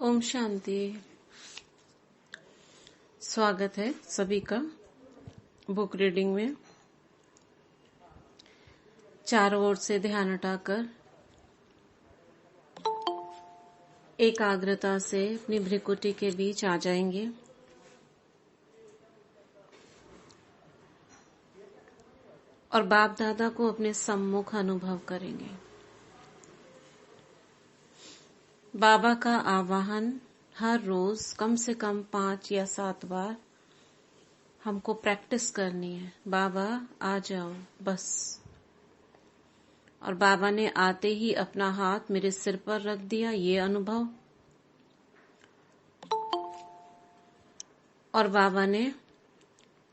ओम शांति। स्वागत है सभी का बुक रीडिंग में। चारों ओर से ध्यान हटाकर एकाग्रता से अपनी भ्रिकुटी के बीच आ जाएंगे। और बाप दादा को अपने सम्मुख अनुभव करेंगे। बाबा का आवाहन हर रोज कम से कम 5 या 7 बार हमको प्रैक्टिस करनी है। बाबा आ जाओ बस। और बाबा ने आते ही अपना हाथ मेरे सिर पर रख दिया, ये अनुभव। और बाबा ने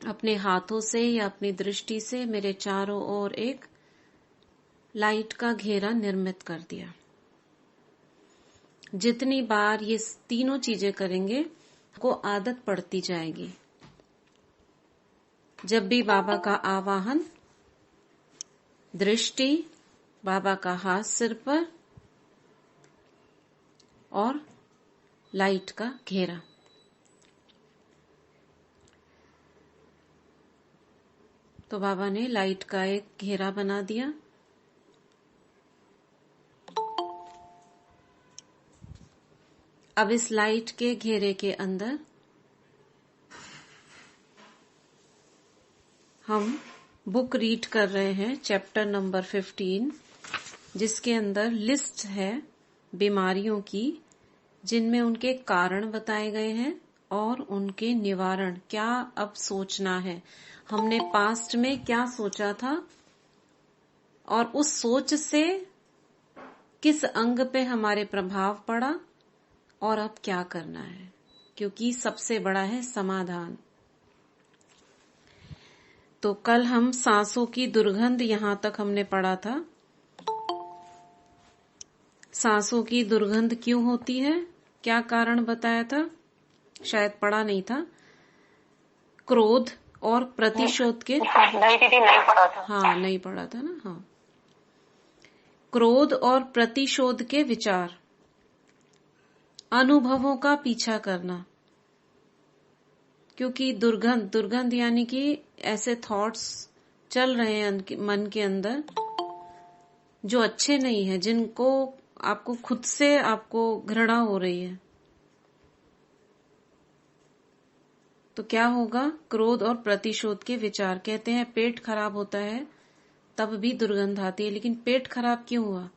अपने हाथों से या अपनी दृष्टि से मेरे चारों ओर एक लाइट का घेरा निर्मित कर दिया। जितनी बार ये तीनों चीजें करेंगे को आदत पड़ती जाएगी। जब भी बाबा का आवाहन, दृष्टि, बाबा का हाथ सिर पर और लाइट का घेरा। तो बाबा ने लाइट का एक घेरा बना दिया। अब इस लाइट के घेरे के अंदर हम बुक रीड कर रहे हैं, चैप्टर नंबर 15, जिसके अंदर लिस्ट है बीमारियों की, जिनमें उनके कारण बताए गए हैं और उनके निवारण। क्या अब सोचना है, हमने पास्ट में क्या सोचा था और उस सोच से किस अंग पे हमारे प्रभाव पड़ा और अब क्या करना है, क्योंकि सबसे बड़ा है समाधान। तो कल हम सांसों की दुर्गंध यहां तक हमने पढ़ा था। सांसों की दुर्गंध क्यों होती है, क्या कारण बताया था, शायद पढ़ा नहीं था। क्रोध और प्रतिशोध के नहीं दीदी, नहीं पढ़ा था। हाँ, नहीं पढ़ा था ना। हाँ, क्रोध और प्रतिशोध के विचार, अनुभवों का पीछा करना। क्योंकि दुर्गंध यानी कि ऐसे थॉट्स चल रहे हैं मन के अंदर जो अच्छे नहीं है, जिनको आपको खुद से आपको घृणा हो रही है। तो क्या होगा, क्रोध और प्रतिशोध के विचार। कहते हैं पेट खराब होता है तब भी दुर्गंध आती है, लेकिन पेट खराब क्यों हुआ?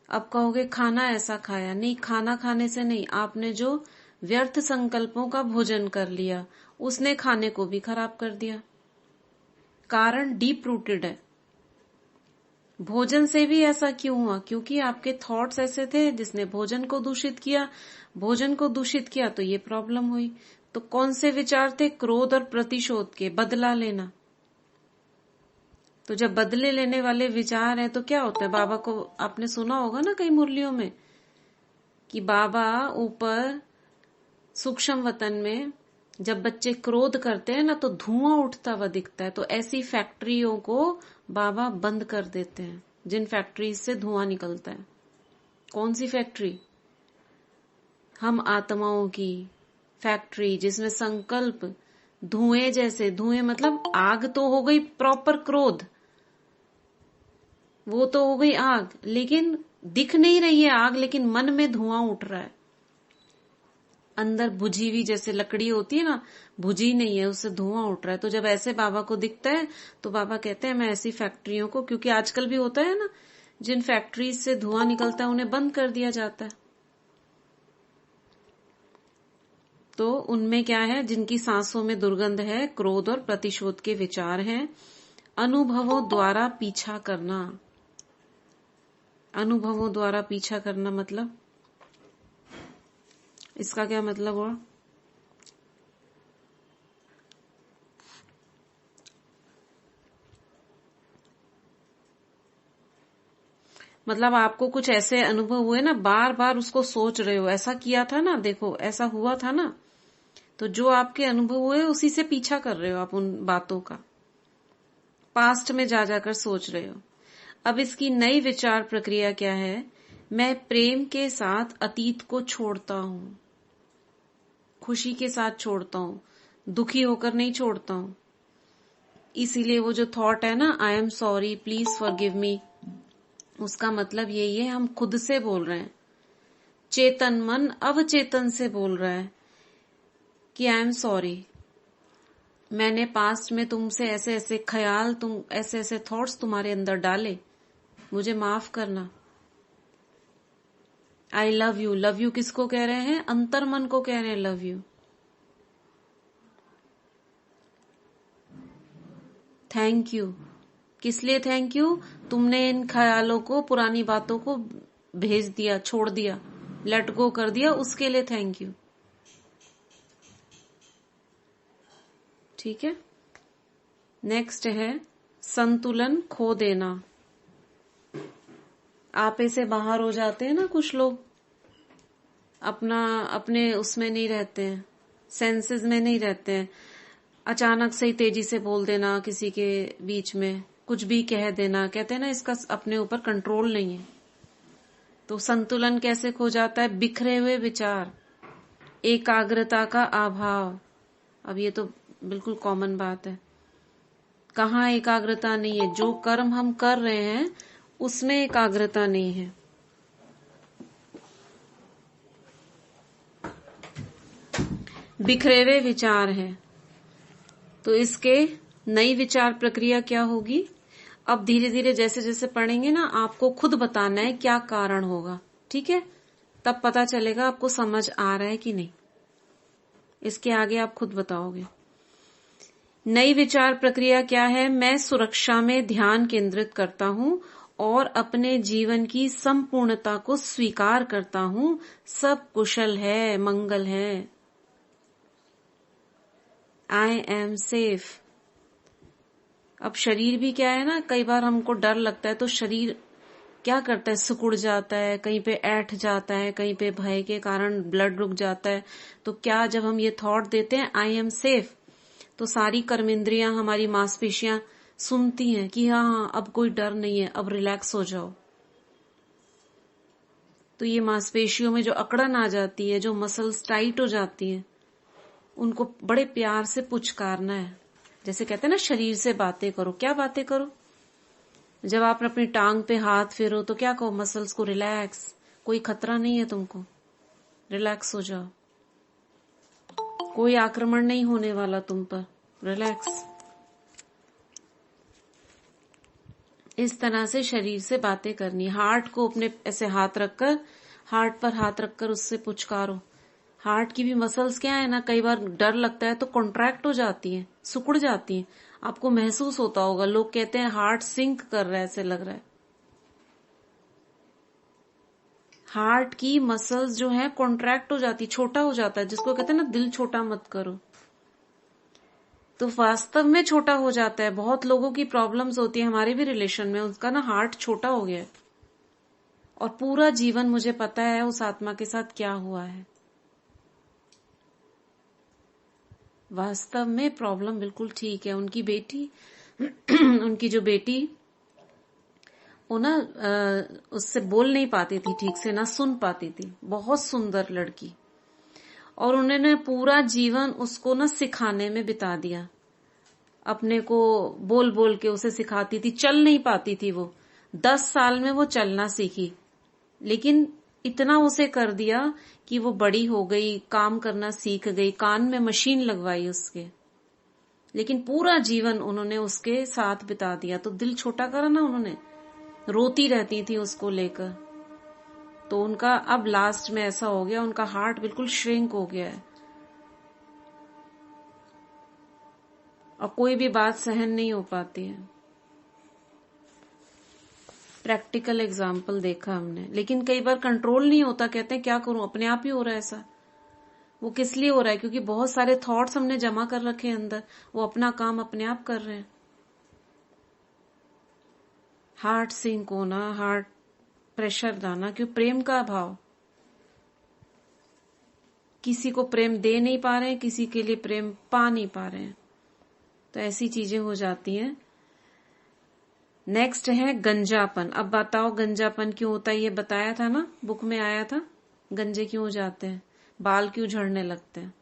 अब कहोगे खाना ऐसा खाया, नहीं, खाना खाने से नहीं, आपने जो व्यर्थ संकल्पों का भोजन कर लिया उसने खाने को भी खराब कर दिया। कारण डीप रूटेड है। भोजन से भी ऐसा क्यों हुआ? क्योंकि आपके थॉट्स ऐसे थे जिसने भोजन को दूषित किया। भोजन को दूषित किया तो ये प्रॉब्लम हुई। तो कौन से विचार थे? क्रोध और प्रतिशोध के, बदला लेना। तो जब बदले लेने वाले विचार हैं तो क्या होता है? बाबा को आपने सुना होगा ना कई मुरलियों में कि बाबा ऊपर सूक्ष्म वतन में जब बच्चे क्रोध करते हैं ना तो धुआं उठता हुआ दिखता है। तो ऐसी फैक्ट्रियों को बाबा बंद कर देते हैं, जिन फैक्ट्री से धुआं निकलता है। कौन सी फैक्ट्री? हम आत्माओं की फैक्ट्री, जिसमें संकल्प धुएं जैसे, धुएं मतलब आग तो हो गई प्रॉपर, क्रोध वो तो हो गई आग, लेकिन दिख नहीं रही है आग, लेकिन मन में धुआं उठ रहा है। अंदर बुझी हुई जैसे लकड़ी होती है ना, बुझी नहीं है, उससे धुआं उठ रहा है। तो जब ऐसे बाबा को दिखता है तो बाबा कहते हैं मैं ऐसी फैक्ट्रियों को, क्योंकि आजकल भी होता है ना, जिन फैक्ट्रीज से धुआं निकलता है उन्हें बंद कर दिया जाता है। तो उनमें क्या है, जिनकी सांसों में दुर्गंध है, क्रोध और प्रतिशोध के विचार हैं। अनुभवों द्वारा पीछा करना। अनुभवों द्वारा पीछा करना मतलब, इसका क्या मतलब हुआ? मतलब आपको कुछ ऐसे अनुभव हुए ना, बार बार उसको सोच रहे हो, ऐसा किया था ना, देखो ऐसा हुआ था ना। तो जो आपके अनुभव हुए उसी से पीछा कर रहे हो आप, उन बातों का पास्ट में जा जाकर सोच रहे हो। अब इसकी नई विचार प्रक्रिया क्या है? मैं प्रेम के साथ अतीत को छोड़ता हूं, खुशी के साथ छोड़ता हूं, दुखी होकर नहीं छोड़ता हूं। इसीलिए वो जो थॉट है ना, I am sorry, please forgive me, उसका मतलब यही है, हम खुद से बोल रहे हैं। चेतन मन अवचेतन से बोल रहा है कि आई एम सॉरी, मैंने पास्ट में तुमसे ऐसे ऐसे ख्याल, तुम ऐसे ऐसे थॉट्स तुम्हारे अंदर डाले, मुझे माफ करना। I love you, love you किसको कह रहे हैं? अंतर मन को कह रहे हैं लव यू। थैंक यू, किस लिए थैंक यू? तुमने इन ख्यालों को, पुरानी बातों को भेज दिया, छोड़ दिया, लेट गो कर दिया, उसके लिए थैंक यू। ठीक है। नेक्स्ट है संतुलन खो देना। आपे से बाहर हो जाते हैं ना कुछ लोग, अपने उसमें नहीं रहते हैं, सेंसेस में नहीं रहते हैं। अचानक से ही तेजी से बोल देना, किसी के बीच में कुछ भी कह देना, कहते हैं ना इसका अपने ऊपर कंट्रोल नहीं है। तो संतुलन कैसे खो जाता है? बिखरे हुए विचार, एकाग्रता का अभाव। अब ये तो बिल्कुल कॉमन बात है। कहाँ एकाग्रता नहीं है? जो कर्म हम कर रहे हैं उसमें एकाग्रता नहीं है। बिखरे हुए विचार है, तो इसके नई विचार प्रक्रिया क्या होगी? अब धीरे धीरे जैसे जैसे पढ़ेंगे ना, आपको खुद बताना है क्या कारण होगा। ठीक है, तब पता चलेगा आपको समझ आ रहा है कि नहीं। इसके आगे आप खुद बताओगे। नई विचार प्रक्रिया क्या है? मैं सुरक्षा में ध्यान केंद्रित करता हूं और अपने जीवन की संपूर्णता को स्वीकार करता हूं। सब कुशल है, मंगल है। I am safe. अब शरीर भी क्या है ना, कई बार हमको डर लगता है तो शरीर क्या करता है? सिकुड़ जाता है, कहीं पे ऐंठ जाता है, कहीं पे भय के कारण ब्लड रुक जाता है। तो क्या जब हम ये थॉट देते हैं आई एम सेफ, तो सारी कर्मेंद्रियां, हमारी मांसपेशियां सुनती हैं कि हाँ हाँ अब कोई डर नहीं है, अब रिलैक्स हो जाओ। तो ये मांसपेशियों में जो अकड़न आ जाती है, जो मसल्स टाइट हो जाती हैं, उनको बड़े प्यार से पुचकारना है। जैसे कहते हैं ना, शरीर से बातें करो। क्या बातें करो? जब आप अपनी टांग पे हाथ फेरो तो क्या कहो? मसल्स को रिलैक्स, कोई खतरा नहीं है तुमको, रिलैक्स हो जाओ, कोई आक्रमण नहीं होने वाला तुम पर, रिलैक्स। इस तरह से शरीर से बातें करनी। हार्ट को अपने ऐसे हाथ रखकर, हार्ट पर हाथ रखकर उससे पुचकारो। हार्ट की भी मसल्स क्या है ना, कई बार डर लगता है तो कॉन्ट्रैक्ट हो जाती हैं, सिकुड़ जाती हैं। आपको महसूस होता होगा, लोग कहते हैं हार्ट सिंक कर रहा है, ऐसे लग रहा है। हार्ट की मसल्स जो है कॉन्ट्रैक्ट हो जाती, छोटा हो जाता है, जिसको कहते हैं ना दिल छोटा मत करो। तो वास्तव में छोटा हो जाता है। बहुत लोगों की प्रॉब्लम्स होती है, हमारे भी रिलेशन में, उसका ना हार्ट छोटा हो गया है और पूरा जीवन मुझे पता है उस आत्मा के साथ क्या हुआ है। वास्तव में प्रॉब्लम बिल्कुल ठीक है। उनकी बेटी उनकी जो बेटी, वो ना उससे बोल नहीं पाती थी ठीक से, ना सुन पाती थी, बहुत सुंदर लड़की, और उन्होंने पूरा जीवन उसको ना सिखाने में बिता दिया। अपने को बोल बोल के उसे सिखाती थी। चल नहीं पाती थी वो, 10 साल में वो चलना सीखी, लेकिन इतना उसे कर दिया कि वो बड़ी हो गई, काम करना सीख गई, कान में मशीन लगवाई उसके, लेकिन पूरा जीवन उन्होंने उसके साथ बिता दिया। तो दिल छोटा करा ना उन्होंने, रोती रहती थी उसको लेकर। तो उनका अब लास्ट में ऐसा हो गया, उनका हार्ट बिल्कुल श्रिंक हो गया है और कोई भी बात सहन नहीं हो पाती है। प्रैक्टिकल एग्जाम्पल देखा हमने। लेकिन कई बार कंट्रोल नहीं होता, कहते हैं क्या करूं, अपने आप ही हो रहा है ऐसा। वो किस लिए हो रहा है? क्योंकि बहुत सारे थॉट्स हमने जमा कर रखे हैं अंदर, वो अपना काम अपने आप कर रहे हैं। हार्ट सिंक होना, हार्ट प्रेशर लाना, क्यों? प्रेम का अभाव। किसी को प्रेम दे नहीं पा रहे हैं, किसी के लिए प्रेम पा नहीं पा रहे हैं, तो ऐसी चीजें हो जाती हैं। नेक्स्ट है गंजापन। अब बताओ गंजापन क्यों होता है, ये बताया था ना, बुक में आया था। गंजे क्यों हो जाते हैं, बाल क्यों झड़ने लगते हैं,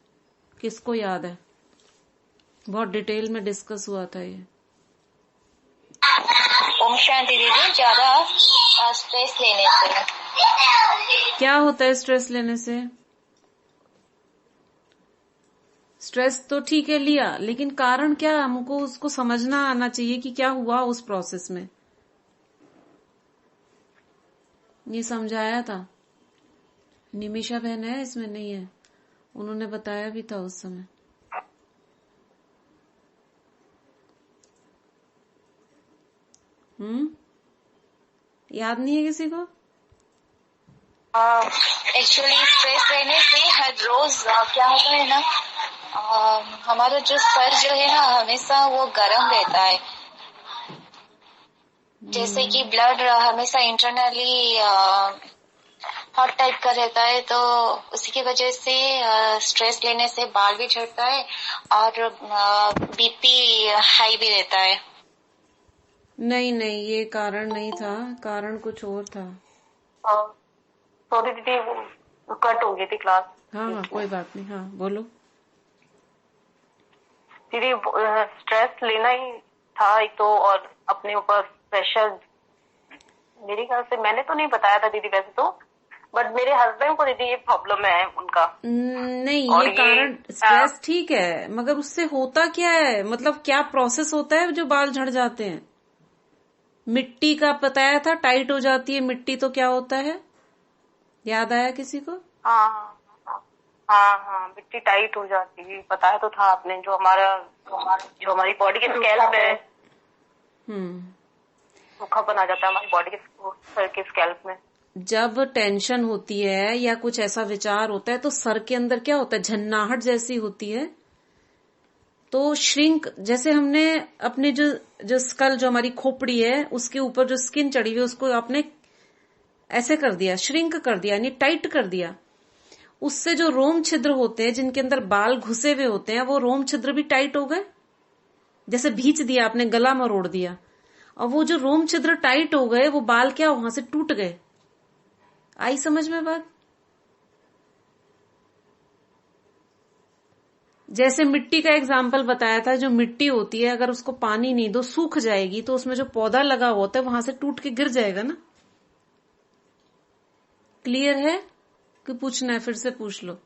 किसको याद है? बहुत डिटेल में डिस्कस हुआ था ये। ओम शांति दीदी, ज्यादा स्ट्रेस लेने से। क्या होता है स्ट्रेस लेने से? स्ट्रेस तो ठीक है लिया, लेकिन कारण क्या, हमको उसको समझना आना चाहिए कि क्या हुआ उस प्रोसेस में। ये समझाया था, निमिषा बहन है इसमें, नहीं है, उन्होंने बताया भी था उस समय। याद नहीं है किसी को? एक्चुअली स्ट्रेस लेने से हर रोज क्या होता है ना, हमारा जो सर जो है ना हमेशा वो गर्म रहता है, जैसे कि ब्लड हमेशा इंटरनली हॉट टाइप का रहता है, तो उसी की वजह से स्ट्रेस लेने से बाल भी झड़ता है और बीपी हाई भी रहता है। नहीं नहीं, ये कारण नहीं था, कारण कुछ और था। सॉरी दीदी, वो कट हो गई थी क्लास। हाँ कोई बात नहीं, हाँ बोलो दीदी। स्ट्रेस लेना ही था एक तो, और अपने ऊपर प्रेशर, मेरे ख्याल से मैंने तो नहीं बताया था दीदी वैसे तो, बट मेरे हस्बैंड को दीदी ये प्रॉब्लम है उनका। नहीं, ये कारण स्ट्रेस ठीक है, मगर उससे होता क्या है, मतलब क्या प्रोसेस होता है जो बाल झड़ जाते हैं? मिट्टी का बताया था, टाइट हो जाती है मिट्टी, तो क्या होता है, याद आया किसी को? हाँ हाँ हाँ, मिट्टी टाइट हो जाती है, बताया तो था आपने। जो जो हमारी बॉडी के स्कैल्प है, सूखापन आ जाता है हमारी बॉडी के सर के स्कैल्प में। जब टेंशन होती है या कुछ ऐसा विचार होता है तो सर के अंदर क्या होता है, झन्नाहट जैसी होती है। तो श्रिंक, जैसे हमने अपने जो स्कल, जो हमारी खोपड़ी है, उसके ऊपर जो स्किन चढ़ी हुई है उसको आपने ऐसे कर दिया, श्रिंक कर दिया, यानी टाइट कर दिया। उससे जो रोम छिद्र होते हैं जिनके अंदर बाल घुसे हुए होते हैं, वो रोम छिद्र भी टाइट हो गए, जैसे भींच दिया आपने, गला मरोड़ दिया, और वो जो रोम छिद्र टाइट हो गए, वो बाल क्या वहां से टूट गए। आई समझ में बात? जैसे मिट्टी का एग्जाम्पल बताया था, जो मिट्टी होती है अगर उसको पानी नहीं दो सूख जाएगी, तो उसमें जो पौधा लगा होता है वहां से टूट के गिर जाएगा ना। क्लियर है कि पूछना है? फिर से पूछ लो।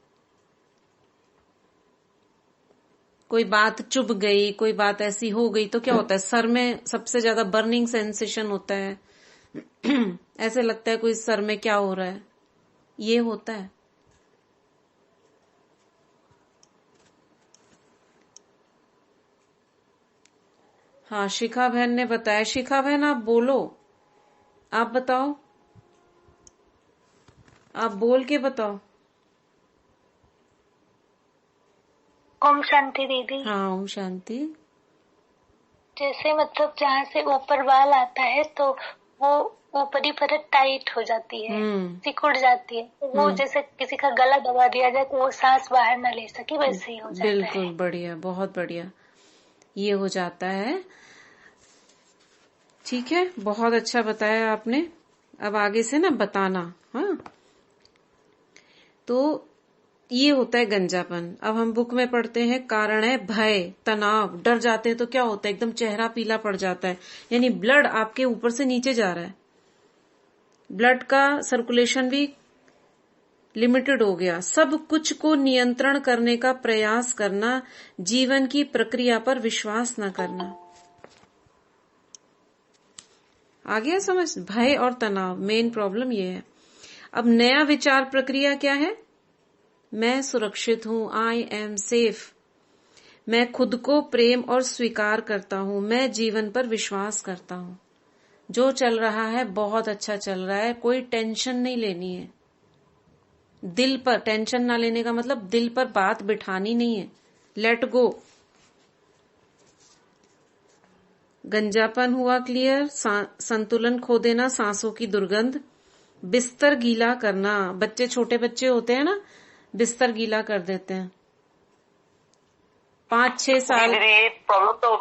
कोई बात चुभ गई, कोई बात ऐसी हो गई तो क्या होता है, सर में सबसे ज्यादा बर्निंग सेंसेशन होता है ऐसे लगता है कोई सर में क्या हो रहा है, ये होता है। हाँ, शिखा बहन ने बताया। शिखा बहन आप बोलो, आप बताओ, आप बोल के बताओ। ओम शांति दीदी। हाँ ओम शांति। जैसे मतलब जहाँ से ऊपर बाल आता है तो वो ऊपरी परत टाइट हो जाती है, सिकुड़ जाती है, तो वो जैसे किसी का गला दबा दिया जाए तो वो सांस बाहर न ले सके, वैसे ही हो जाता है। बिल्कुल बढ़िया, बहुत बढ़िया, ये हो जाता है। ठीक है, बहुत अच्छा बताया आपने। अब आगे से ना बताना। हाँ, तो ये होता है गंजापन। अब हम बुक में पढ़ते हैं, कारण है भय, तनाव, डर जाते हैं तो क्या होता है, एकदम चेहरा पीला पड़ जाता है, यानी ब्लड आपके ऊपर से नीचे जा रहा है, ब्लड का सर्कुलेशन भी लिमिटेड हो गया। सब कुछ को नियंत्रण करने का प्रयास करना, जीवन की प्रक्रिया पर विश्वास न करना। आ गया समझ? भय और तनाव, मेन प्रॉब्लम ये है। अब नया विचार प्रक्रिया क्या है? मैं सुरक्षित हूं, आई एम सेफ, मैं खुद को प्रेम और स्वीकार करता हूं, मैं जीवन पर विश्वास करता हूं, जो चल रहा है बहुत अच्छा चल रहा है, कोई टेंशन नहीं लेनी है। दिल पर टेंशन ना लेने का मतलब दिल पर बात बिठानी नहीं है, लेट गो। गंजापन हुआ क्लियर। संतुलन खो देना, सांसों की दुर्गंध, बिस्तर गीला करना, बच्चे, छोटे बच्चे होते हैं ना, बिस्तर गीला कर देते हैं 5-6 साल। ये प्रॉब्लम तो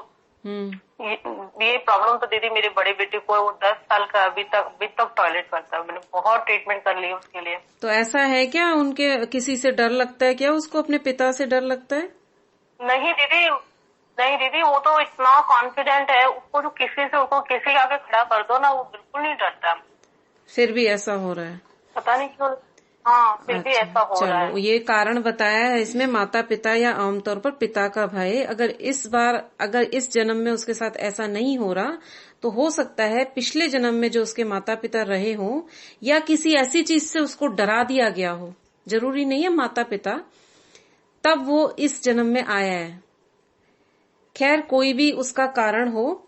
ये प्रॉब्लम तो दीदी मेरे बड़े बेटे को है, वो 10 साल का अभी तक टॉयलेट करता है। मैंने बहुत ट्रीटमेंट कर ली उसके लिए। तो ऐसा है क्या, उनके किसी से डर लगता है क्या, उसको अपने पिता से डर लगता है? नहीं दीदी, वो तो इतना कॉन्फिडेंट है, उसको किसी के आगे खड़ा कर दो ना, वो बिल्कुल नहीं डरता। फिर भी ऐसा हो रहा है, पता नहीं क्यों। हाँ, फिर भी ऐसा हो रहा है। चलो, ये कारण बताया है इसमें माता पिता या आमतौर पर पिता का भय। अगर इस जन्म में उसके साथ ऐसा नहीं हो रहा, तो हो सकता है पिछले जन्म में जो उसके माता पिता रहे हों, या किसी ऐसी चीज से उसको डरा दिया गया हो। जरूरी नहीं है माता पिता, तब वो इस जन्म में आया है। खैर, कोई भी उसका कारण हो,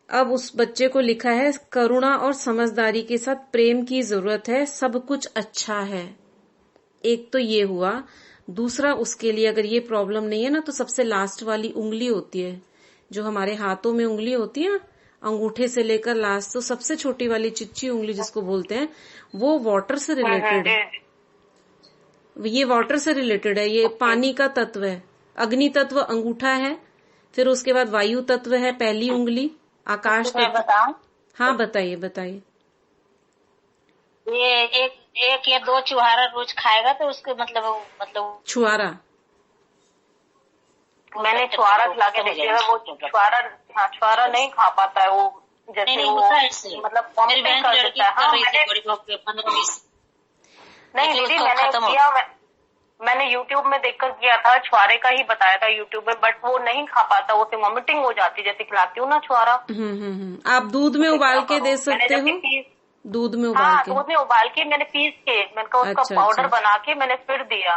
अब उस बच्चे को लिखा है करुणा और समझदारी के साथ प्रेम की जरूरत है, सब कुछ अच्छा है। एक तो ये हुआ। दूसरा, उसके लिए अगर ये प्रॉब्लम नहीं है ना, तो सबसे लास्ट वाली उंगली होती है, जो हमारे हाथों में उंगली होती है, अंगूठे से लेकर लास्ट, तो सबसे छोटी वाली चिच्ची उंगली जिसको बोलते हैं, वो वाटर से रिलेटेड है। ये वाटर से रिलेटेड है, ये पानी का तत्व है। अग्नि तत्व अंगूठा है, फिर उसके बाद वायु तत्व है पहली उंगली, आकाश तत्व। बताऊं? हाँ, बताइए। ये एक या 2 चुहारा रोज खाएगा तो उसके मतलब छुआरा, मैंने छुआरा खिला के देखिएगा, वो छुआरा नहीं खा पाता है वो, जैसे नहीं वो होता है मतलब वॉमिटिंग कर देता है। हाँ, नहीं दीदी, मैंने यूट्यूब में देखकर किया था, छुआरे का ही बताया था यूट्यूब में, बट वो नहीं खा पाता, उसे वॉमिटिंग हो जाती, जैसे खिलाती हूँ ना छुआरा। आप दूध में उबाल के दे सकते हो, दूध में उबाल के। दूध में उबाल के मैंने पीस के, मैंने उसका पाउडर बना के मैंने फिर दिया।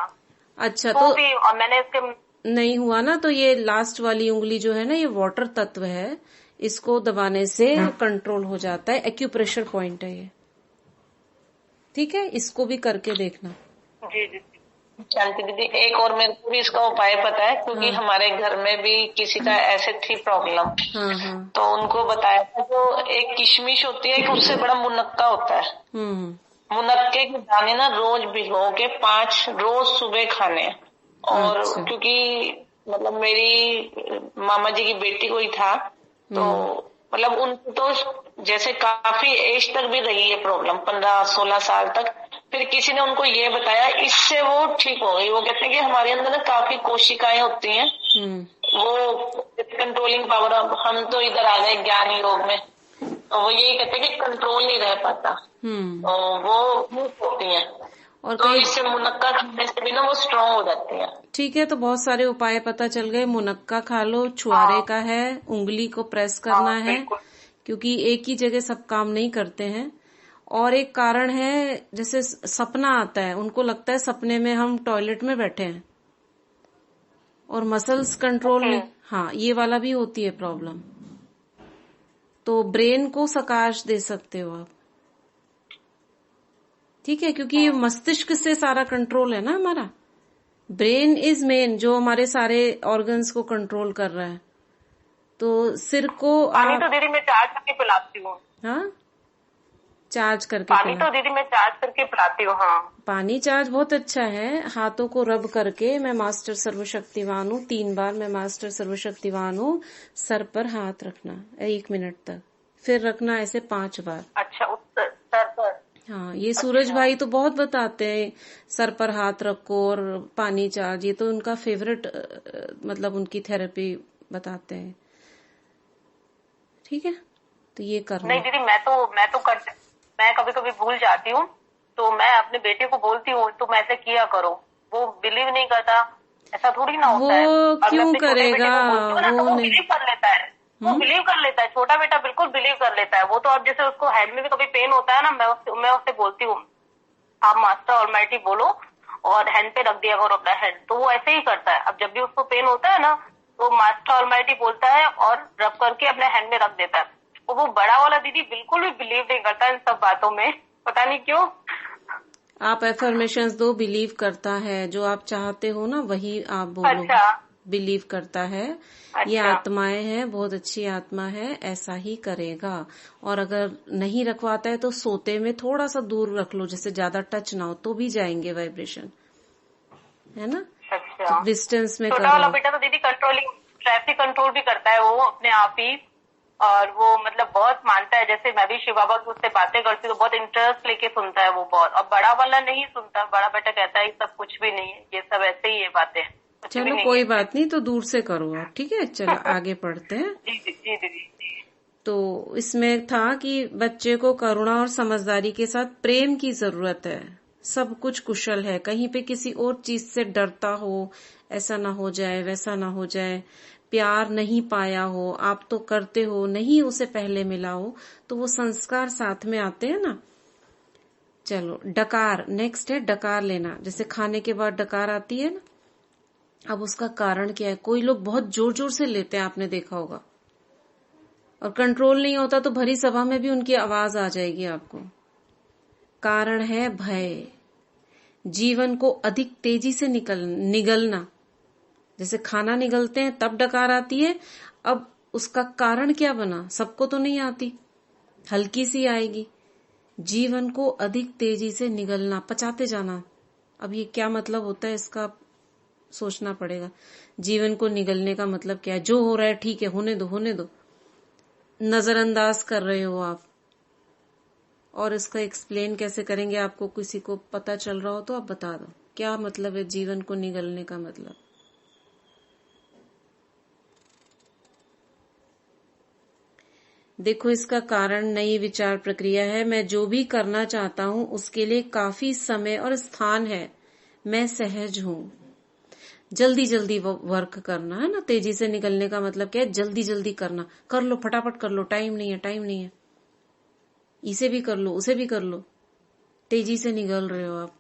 अच्छा, तो भी, और मैंने उसके नहीं हुआ ना, तो ये लास्ट वाली उंगली जो है ना, ये वाटर तत्व है, इसको दबाने से कंट्रोल हो जाता है। एक्यूप्रेशर पॉइंट है ये, ठीक है, इसको भी करके देखना। जी। शांति दीदी, एक और मेरे को भी इसका उपाय पता है, क्योंकि हमारे घर में भी किसी का ऐसे थी प्रॉब्लम। तो उनको बताया था, जो एक किशमिश होती है, एक उससे बड़ा मुनक्का होता है, मुनक्के के दाने ना रोज भिगो के 5 रोज सुबह खाने। और क्योंकि मतलब मेरी मामा जी की बेटी को ही था, तो मतलब उनको तो जैसे काफी एज तक भी रही है प्रॉब्लम, 15-16 साल तक। फिर किसी ने उनको ये बताया, इससे वो ठीक हो गई। वो कहते हैं कि हमारे अंदर ना काफी कोशिकाएं होती हैं, वो कंट्रोलिंग पावर, हम तो इधर आ गए ज्ञान योग में, तो वो यही कहते हैं कि कंट्रोल नहीं रह पाता, तो वो होती है। और तो इससे मुनक्का खाने से भी ना वो स्ट्रांग हो जाती है। ठीक है, तो बहुत सारे उपाय पता चल गए। मुनक्का खा लो, छुआरे का है, उंगली को प्रेस करना है, क्योंकि एक ही जगह सब काम नहीं करते हैं। और एक कारण है, जैसे सपना आता है, उनको लगता है सपने में हम टॉयलेट में बैठे हैं, और मसल्स कंट्रोल में, हाँ, ये वाला भी होती है प्रॉब्लम। तो ब्रेन को सकाश दे सकते हो आप, ठीक है, क्योंकि मस्तिष्क से सारा कंट्रोल है ना हमारा। ब्रेन इज मेन, जो हमारे सारे ऑर्गन्स को कंट्रोल कर रहा है। तो सिर को पानी तो दीदी मैं चार्ज करके पिलाती हूँ। हाँ, चार्ज करके पानी तो दीदी मैं चार्ज करके पिलाती हूँ। हाँ, पानी चार्ज बहुत अच्छा है। हाथों को रब करके, मैं मास्टर सर्वशक्तिवान हूँ 3 बार, मैं मास्टर सर्वशक्तिवान हूँ, सर पर हाथ रखना 1 मिनट तक, फिर रखना ऐसे 5 बार। अच्छा, सर पर। हाँ, ये सूरज भाई तो बहुत बताते हैं, सर पर हाथ रखो और पानी चार्ज, ये तो उनका फेवरेट, मतलब उनकी थेरेपी बताते हैं, ठीक है, तो ये करना। नहीं दीदी, मैं कभी कभी भूल जाती हूँ, तो मैं अपने बेटे को बोलती हूँ तुम ऐसे किया करो, वो बिलीव नहीं करता। ऐसा थोड़ी ना होता है। वो क्यों करेगा, वो बिलीव कर लेता है, छोटा बेटा बिल्कुल बिलीव कर लेता है वो तो। अब जैसे उसको हेड में भी कभी पेन होता है ना, मैं उससे बोलती हूँ आप मास्टर ऑलमाइटी बोलो और हैंड पे रख दिया करो अपना हैंड, तो वो ऐसे ही करता है। अब जब भी उसको पेन होता है ना, तो मास्टर ऑलमाइटी बोलता है और रब करके अपने हैंड में रख देता है। और वो बड़ा वाला दीदी बिल्कुल भी बिलीव नहीं करता इन सब बातों में, पता नहीं क्यों। आप एफर्मेशंस दो, बिलीव करता है, जो आप चाहते हो ना वही आप बोलो। अच्छा, बिलीव करता है। अच्छा। ये आत्माएं हैं, बहुत अच्छी आत्मा है, ऐसा ही करेगा। और अगर नहीं रखवाता है तो सोते में थोड़ा सा दूर रख लो, जैसे ज्यादा टच ना हो, तो भी जाएंगे वाइब्रेशन, है ना। अच्छा, डिस्टेंस में छोटा वाला बेटा तो दीदी कंट्रोलिंग ट्रैफिक कंट्रोल भी करता है वो अपने आप ही, और वो मतलब बहुत मानता है। जैसे मैं भी शिव बाबा की उससे बातें करती हूँ तो बहुत इंटरेस्ट लेके सुनता है वो बहुत, और बड़ा वाला नहीं सुनता। बड़ा बेटा कहता है सब कुछ भी नहीं है, ये सब ऐसे ही है बातें। चलो कोई बात नहीं, तो दूर से करो आप, ठीक है। चलो आगे पढ़ते हैं। जी जी दीदी। तो इसमें था कि बच्चे को करुणा और समझदारी के साथ प्रेम की जरूरत है। सब कुछ कुशल है, कहीं पे किसी और चीज से डरता हो, ऐसा ना हो जाए वैसा ना हो जाए, प्यार नहीं पाया हो, आप तो करते हो, नहीं उसे पहले मिला हो, तो वो संस्कार साथ में आते हैं ना। चलो डकार, नेक्स्ट है डकार लेना। जैसे खाने के बाद डकार आती है ना, अब उसका कारण क्या है? कोई लोग बहुत जोर जोर से लेते हैं, आपने देखा होगा, और कंट्रोल नहीं होता तो भरी सभा में भी उनकी आवाज आ जाएगी आपको। कारण है भय, जीवन को अधिक तेजी से निगलना। जैसे खाना निगलते हैं तब डकार आती है। अब उसका कारण क्या बना? सबको तो नहीं आती, हल्की सी आएगी। जीवन को अधिक तेजी से निगलना, पचाते जाना। अब ये क्या मतलब होता है इसका, सोचना पड़ेगा। जीवन को निगलने का मतलब क्या है? जो हो रहा है ठीक है, होने दो होने दो, नजरअंदाज कर रहे हो आप। और इसका एक्सप्लेन कैसे करेंगे? आपको किसी को पता चल रहा हो तो आप बता दो, क्या मतलब है जीवन को निगलने का मतलब। देखो, इसका कारण नई विचार प्रक्रिया है। मैं जो भी करना चाहता हूं उसके लिए काफी समय और स्थान है। मैं सहज हूं। जल्दी जल्दी वर्क करना है ना। तेजी से निकलने का मतलब क्या है? जल्दी जल्दी करना, कर लो फटाफट कर लो, टाइम नहीं है टाइम नहीं है, इसे भी कर लो उसे भी कर लो, तेजी से निकल रहे हो आप।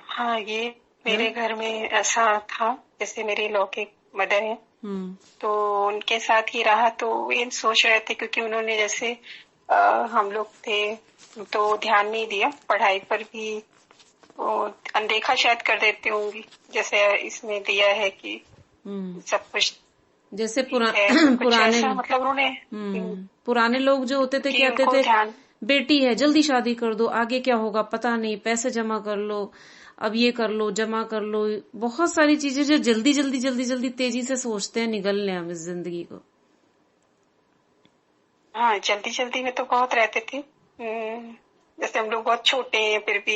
हाँ, ये मेरे घर में ऐसा था। जैसे मेरी लौकिक मदर है, तो उनके साथ ही रहा। तो ये सोच रहे थे, क्योंकि उन्होंने जैसे हम लोग थे तो ध्यान नहीं दिया पढ़ाई पर भी, वो अनदेखा शायद कर देते होंगी। जैसे इसमें दिया है कि सब कुछ जैसे पुराने मतलब उन्होंने पुराने लोग जो होते थे कहते थे बेटी है जल्दी शादी कर दो, आगे क्या होगा पता नहीं, पैसे जमा कर लो, अब ये कर लो जमा कर लो। बहुत सारी चीजें जो जल्दी जल्दी जल्दी जल्दी तेजी से सोचते हैं निगल लें हम इस जिंदगी को। हाँ, जल्दी जल्दी में तो बहुत रहते थे। जैसे हम लोग बहुत छोटे हैं, फिर भी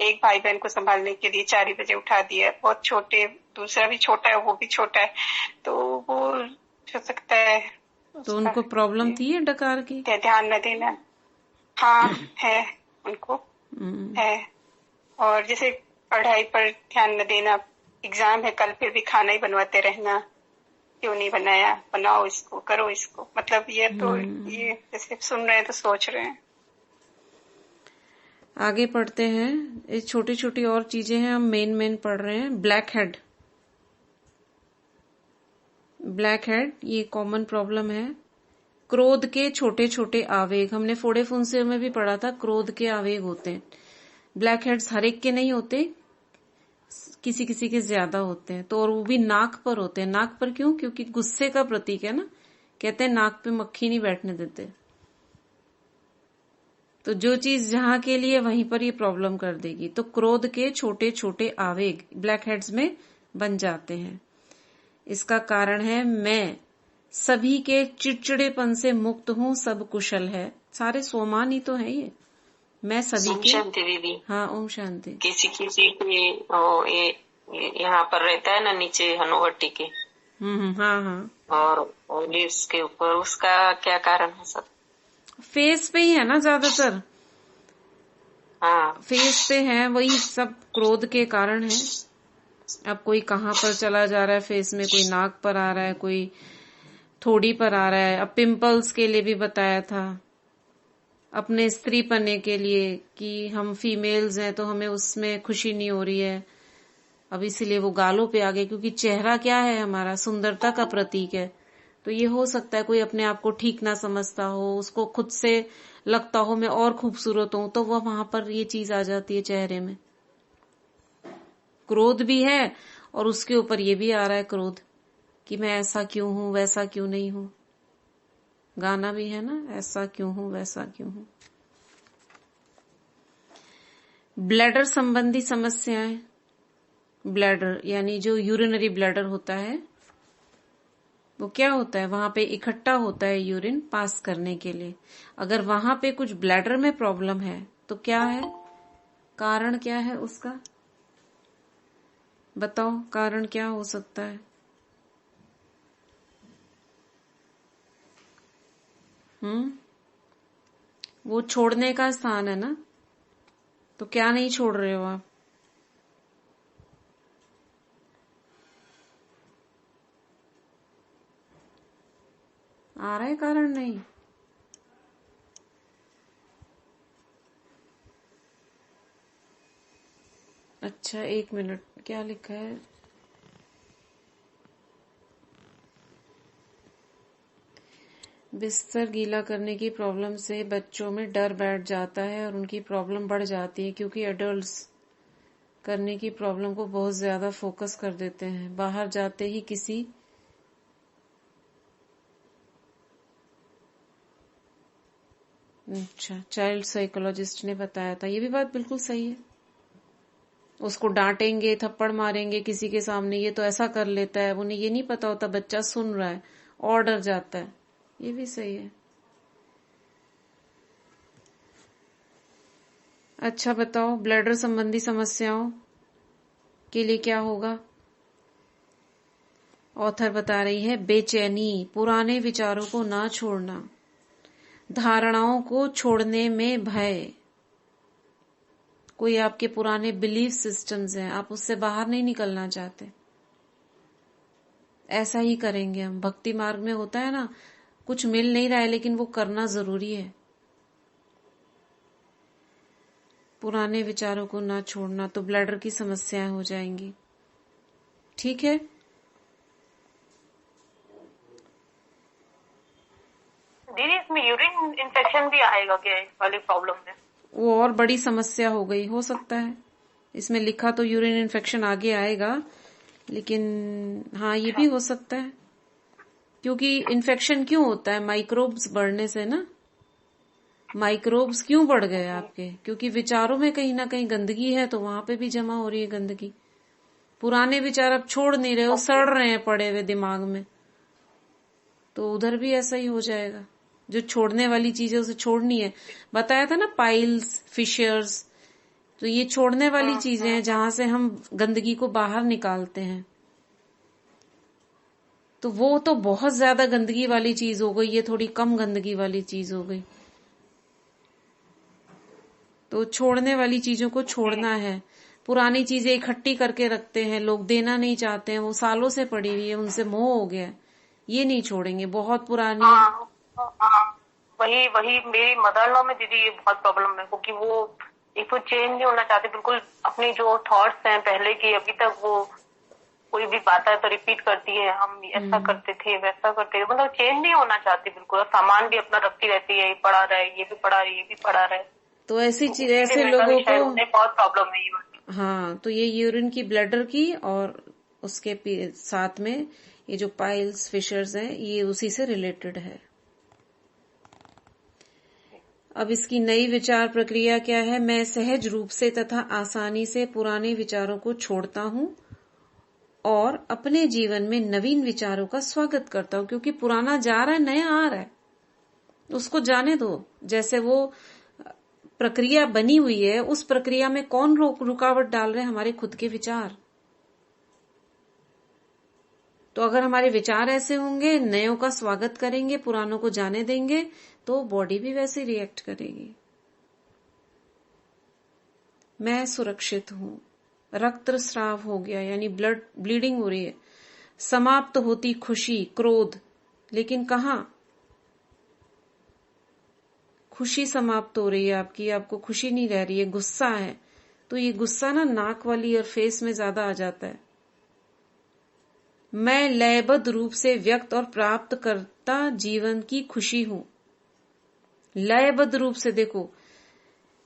एक भाई बहन को संभालने के लिए 4 बजे उठा दिया। बहुत छोटे, दूसरा भी छोटा है, वो भी छोटा है, तो वो हो सकता है। तो उनको प्रॉब्लम थी है डकार की, ध्यान न देना। हाँ है, उनको है। और जैसे पढ़ाई पर ध्यान न देना, एग्जाम है कल, फिर भी खाना ही बनवाते रहना, क्यों नहीं बनाया, बनाओ इसको, करो इसको। मतलब ये तो ये जैसे सुन रहे हैं तो सोच रहे हैं। आगे पढ़ते हैं। ये छोटी छोटी और चीजें हैं, हम मेन पढ़ रहे हैं। ब्लैक हेड, ब्लैक हेड ये कॉमन प्रॉब्लम है। क्रोध के छोटे छोटे आवेग, हमने फोड़े फुंसे में भी पढ़ा था, क्रोध के आवेग होते हैं। ब्लैक हेड्स हर एक के नहीं होते, किसी किसी के ज्यादा होते हैं। तो और वो भी नाक पर होते हैं। नाक पर क्यों? क्योंकि गुस्से का प्रतीक है ना, कहते हैं नाक पे मक्खी नहीं बैठने देते। तो जो चीज जहां के लिए वहीं पर ये प्रॉब्लम कर देगी। तो क्रोध के छोटे छोटे आवेग ब्लैक हेड्स में बन जाते हैं। इसका कारण है मैं सभी के चिड़चिड़ेपन से मुक्त हूँ, सब कुशल है। सारे सोमान ही तो है ये, मैं सभी के। शांति दीदी। हाँ ओम शांति। किसी किसी के यहाँ पर रहता है ना नीचे हनुवट्टी के, हाँ और लिप्स के ऊपर, उसका क्या कारण है सर? फेस पे ही है ना ज्यादातर। हाँ, फेस पे है, वही सब क्रोध के कारण है। अब कोई कहाँ पर चला जा रहा है फेस में, कोई नाक पर आ रहा है, कोई थोड़ी पर आ रहा है। अब पिंपल्स के लिए भी बताया था, अपने स्त्री पने के लिए, कि हम फीमेल्स हैं तो हमें उसमें खुशी नहीं हो रही है। अब इसीलिए वो गालों पे आ गए, क्योंकि चेहरा क्या है हमारा, सुंदरता का प्रतीक है। तो ये हो सकता है कोई अपने आप को ठीक ना समझता हो, उसको खुद से लगता हो मैं और खूबसूरत हूं, तो वह वहां पर ये चीज आ जाती है चेहरे में। क्रोध भी है और उसके ऊपर ये भी आ रहा है क्रोध, कि मैं ऐसा क्यों हूं वैसा क्यों नहीं हूं। गाना भी है ना, ऐसा क्यों हूं वैसा क्यों हूं। ब्लैडर संबंधी समस्याएं, ब्लैडर यानी जो यूरिनरी ब्लैडर होता है वो क्या होता है, वहां पे इकट्ठा होता है यूरिन पास करने के लिए। अगर वहां पे कुछ ब्लैडर में प्रॉब्लम है तो क्या है, कारण क्या है उसका, बताओ कारण क्या हो सकता है? वो छोड़ने का स्थान है ना, तो क्या नहीं छोड़ रहे हो आप? आ रहा है कारण नहीं? अच्छा 1 मिनट, क्या लिखा है? बिस्तर गीला करने की प्रॉब्लम से बच्चों में डर बैठ जाता है और उनकी प्रॉब्लम बढ़ जाती है, क्योंकि एडल्ट्स करने की प्रॉब्लम को बहुत ज्यादा फोकस कर देते हैं। बाहर जाते ही किसी अच्छा चाइल्ड साइकोलॉजिस्ट ने बताया था, ये भी बात बिल्कुल सही है। उसको डांटेंगे, थप्पड़ मारेंगे किसी के सामने, ये तो ऐसा कर लेता है, उन्हें ये नहीं पता होता बच्चा सुन रहा है और डर जाता है। ये भी सही है। अच्छा बताओ, ब्लैडर संबंधी समस्याओं के लिए क्या होगा? ऑथर बता रही है बेचैनी, पुराने विचारों को ना छोड़ना, धारणाओं को छोड़ने में भय। कोई आपके पुराने बिलीफ सिस्टम्स हैं, आप उससे बाहर नहीं निकलना चाहते, ऐसा ही करेंगे हम। भक्ति मार्ग में होता है ना, कुछ मिल नहीं रहा है लेकिन वो करना जरूरी है। पुराने विचारों को ना छोड़ना तो ब्लैडर की समस्याएं हो जाएंगी। ठीक है, दीदी इसमें यूरिन इन्फेक्शन भी आएगा क्या इस वाली प्रॉब्लम में? वो और बड़ी समस्या हो गई, हो सकता है। इसमें लिखा तो यूरिन इन्फेक्शन आगे आएगा, लेकिन हाँ ये भी हो सकता है। क्योंकि इन्फेक्शन क्यों होता है? माइक्रोब्स बढ़ने से ना। माइक्रोब्स क्यों बढ़ गए आपके? क्योंकि विचारों में कहीं ना कहीं गंदगी है, तो वहां पे भी जमा हो रही है गंदगी। पुराने विचार आप छोड़ नहीं रहे हो, सड़ रहे हैं पड़े हुए दिमाग में, तो उधर भी ऐसा ही हो जाएगा। जो छोड़ने वाली चीजें उसे छोड़नी है। बताया था ना पाइल्स, फिशर्स, तो ये छोड़ने वाली चीजें हैं जहां से हम गंदगी को बाहर निकालते हैं। तो वो तो बहुत ज्यादा गंदगी वाली चीज हो गई, ये थोड़ी कम गंदगी वाली चीज हो गई। तो छोड़ने वाली चीजों को छोड़ना है। पुरानी चीजें इकट्ठी करके रखते हैं लोग, देना नहीं चाहते हैं, वो सालों से पड़ी हुई है, उनसे मोह हो गया, ये नहीं छोड़ेंगे। बहुत पुरानी वही मेरी मदर इन लॉ में दीदी ये बहुत प्रॉब्लम है, क्योंकि वो एक तो चेंज नहीं होना चाहते बिल्कुल। अपनी जो थॉट्स हैं पहले की, अभी तक वो कोई भी बात है तो रिपीट करती है, हम ऐसा करते थे वैसा करते थे, मतलब चेंज नहीं होना चाहती बिल्कुल। सामान भी अपना रखती रहती है, ये पड़ा रहे, ये भी पड़ा रहे, ये भी पड़ा रहे। तो ऐसी चीज, ऐसे लोगों को बहुत प्रॉब्लम है ये। हाँ, तो ये यूरिन की, ब्लैडर की, और उसके साथ में ये जो पाइल्स, फिशर्स हैं, ये उसी से रिलेटेड है। अब इसकी नई विचार प्रक्रिया क्या है? मैं सहज रूप से तथा आसानी से पुराने विचारों को छोड़ता हूं और अपने जीवन में नवीन विचारों का स्वागत करता हूं। क्योंकि पुराना जा रहा है, नया आ रहा है, उसको जाने दो। जैसे वो प्रक्रिया बनी हुई है, उस प्रक्रिया में कौन रुकावट डाल रहे हैं? हमारे खुद के विचार। तो अगर हमारे विचार ऐसे होंगे, नयों का स्वागत करेंगे, पुरानों को जाने देंगे, तो बॉडी भी वैसे रिएक्ट करेगी। मैं सुरक्षित हूं, रक्त स्राव हो गया यानी ब्लीडिंग हो रही है, समाप्त होती खुशी, क्रोध, लेकिन कहां? खुशी समाप्त हो रही है आपकी, आपको खुशी नहीं रह रही है, गुस्सा है। तो ये गुस्सा ना नाक वाली और फेस में ज्यादा आ जाता है। मैं लयबद्ध रूप से व्यक्त और प्राप्त करता जीवन की खुशी हूं। लयबद्ध रूप से, देखो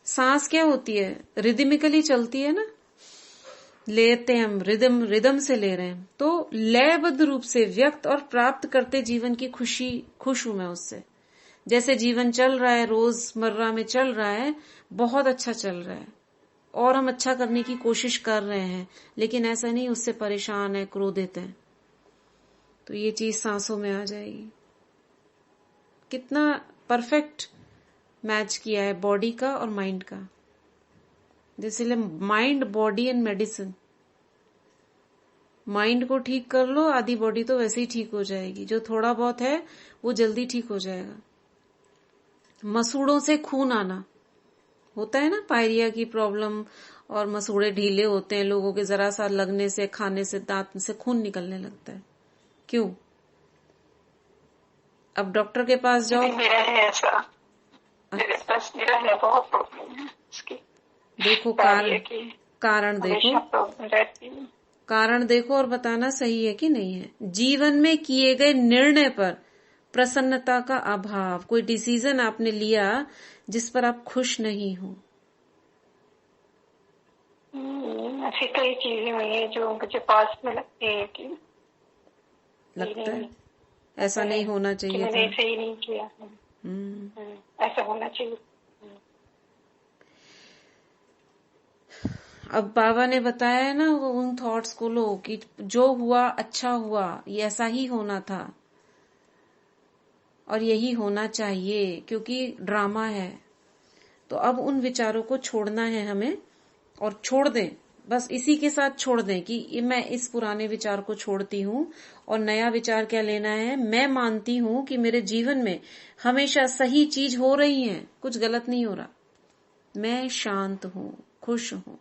सांस क्या होती है? रिदमिकली चलती है ना, लेते हैं हम, रिदम से ले रहे हैं। तो लयबद्ध रूप से व्यक्त और प्राप्त करते जीवन की खुशी, खुश हूं मैं उससे। जैसे जीवन चल रहा है, रोजमर्रा में चल रहा है, बहुत अच्छा चल रहा है, और हम अच्छा करने की कोशिश कर रहे हैं, लेकिन ऐसा नहीं उससे परेशान है, क्रोधित है, तो ये चीज सांसों में आ जाएगी। कितना परफेक्ट मैच किया है बॉडी का और माइंड का। इसलिए mind, body and medicine. Mind को ठीक कर लो, आधी बॉडी तो वैसे ही ठीक हो जाएगी। जो थोड़ा बहुत है वो जल्दी ठीक हो जाएगा। मसूड़ों से खून आना होता है ना, पायरिया की प्रॉब्लम, और मसूड़े ढीले होते हैं लोगों के, जरा सा लगने से, खाने से, दांत से खून निकलने लगता है। क्यों? अब डॉक्टर के पास जाओ। मेरा है ऐसा, मेरे पास मेरा है, बहुत प्रॉब्लम है इसकी। देखो कारण देखो, कारण देखो और बताना सही है कि नहीं है। जीवन में किए गए निर्णय पर प्रसन्नता का अभाव, कोई डिसीजन आपने लिया जिस पर आप खुश नहीं हो। ऐसी कई चीजें हुई है जो मुझे पास में लगती है कि लगता है ऐसा नहीं होना चाहिए था, सही नहीं किया, ऐसा होना चाहिए। अब बाबा ने बताया है ना, वो उन थॉट्स को लो कि जो हुआ अच्छा हुआ, ये ऐसा ही होना था और यही होना चाहिए, क्योंकि ड्रामा है। तो अब उन विचारों को छोड़ना है हमें, और छोड़ दें, बस इसी के साथ छोड़ दें कि मैं इस पुराने विचार को छोड़ती हूँ और नया विचार क्या लेना है। मैं मानती हूँ कि मेरे जीवन में हमेशा सही चीज हो रही है, कुछ गलत नहीं हो रहा। मैं शांत हूँ, खुश हूँ,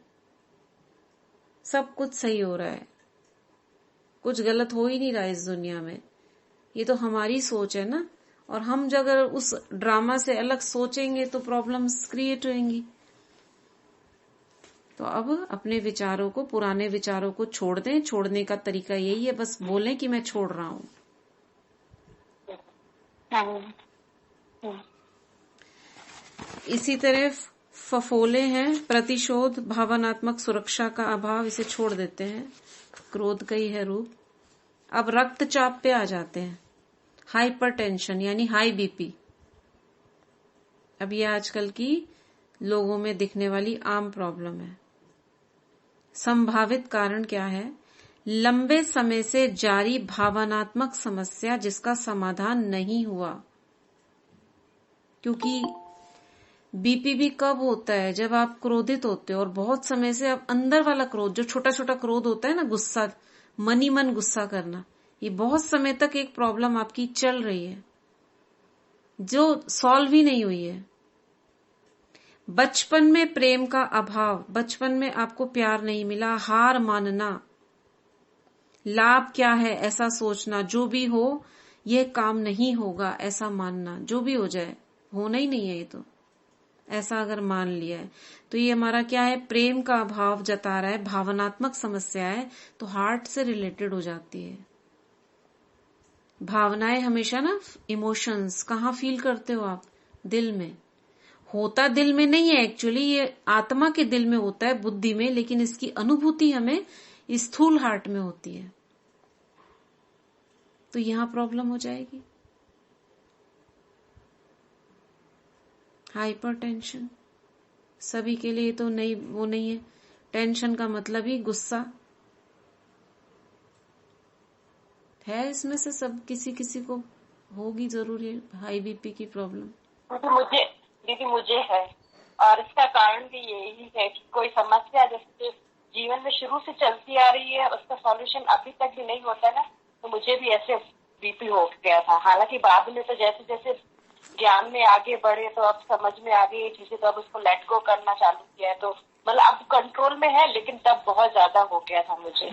सब कुछ सही हो रहा है, कुछ गलत हो ही नहीं रहा इस दुनिया में। ये तो हमारी सोच है ना, और हम जब अगर उस ड्रामा से अलग सोचेंगे तो प्रॉब्लम्स क्रिएट होंगी। तो अब अपने विचारों को, पुराने विचारों को छोड़ दें। छोड़ने का तरीका यही है, बस बोलें कि मैं छोड़ रहा हूं। इसी तरह फफोले हैं प्रतिशोध, भावनात्मक सुरक्षा का अभाव, इसे छोड़ देते हैं, क्रोध का ही है रूप। अब रक्तचाप पे आ जाते हैं, हाइपरटेंशन यानी हाई बीपी। अब ये आजकल की लोगों में दिखने वाली आम प्रॉब्लम है। संभावित कारण क्या है? लंबे समय से जारी भावनात्मक समस्या जिसका समाधान नहीं हुआ। क्योंकि बीपी भी कब होता है? जब आप क्रोधित होते हो, और बहुत समय से आप अंदर वाला क्रोध, जो छोटा छोटा क्रोध होता है ना, गुस्सा, मनी मन गुस्सा करना, ये बहुत समय तक एक प्रॉब्लम आपकी चल रही है जो सॉल्व ही नहीं हुई है। बचपन में प्रेम का अभाव, बचपन में आपको प्यार नहीं मिला, हार मानना, लाभ क्या है ऐसा सोचना, जो भी हो यह काम नहीं होगा ऐसा मानना, जो भी हो जाए होना ही नहीं है ये, तो ऐसा अगर मान लिया है तो ये हमारा क्या है? प्रेम का अभाव जता रहा है, भावनात्मक समस्या है, तो हार्ट से रिलेटेड हो जाती है। भावनाएं हमेशा ना, इमोशंस कहाँ फील करते हो आप? दिल में होता, दिल में नहीं है एक्चुअली, ये आत्मा के दिल में होता है, बुद्धि में, लेकिन इसकी अनुभूति हमें स्थूल हार्ट में होती है। तो यहां प्रॉब्लम हो जाएगी। हाइपरटेंशन सभी के लिए तो नहीं, वो नहीं है। टेंशन का मतलब ही गुस्सा है, इसमें से सब किसी किसी को होगी जरूर ये हाई बीपी की प्रॉब्लम। मुझे है, और इसका कारण भी यही है कि कोई समस्या जैसे जीवन में शुरू से चलती आ रही है, उसका सॉल्यूशन अभी तक भी नहीं होता ना, तो मुझे भी ऐसे बीपी हो गया था। हालांकि बाद में तो जैसे जैसे ज्ञान में आगे बढ़े तो अब समझ में आ गई ये चीजें, तो अब उसको लेट गो करना चालू किया है, तो मतलब अब कंट्रोल में है, लेकिन तब बहुत ज्यादा हो गया था मुझे।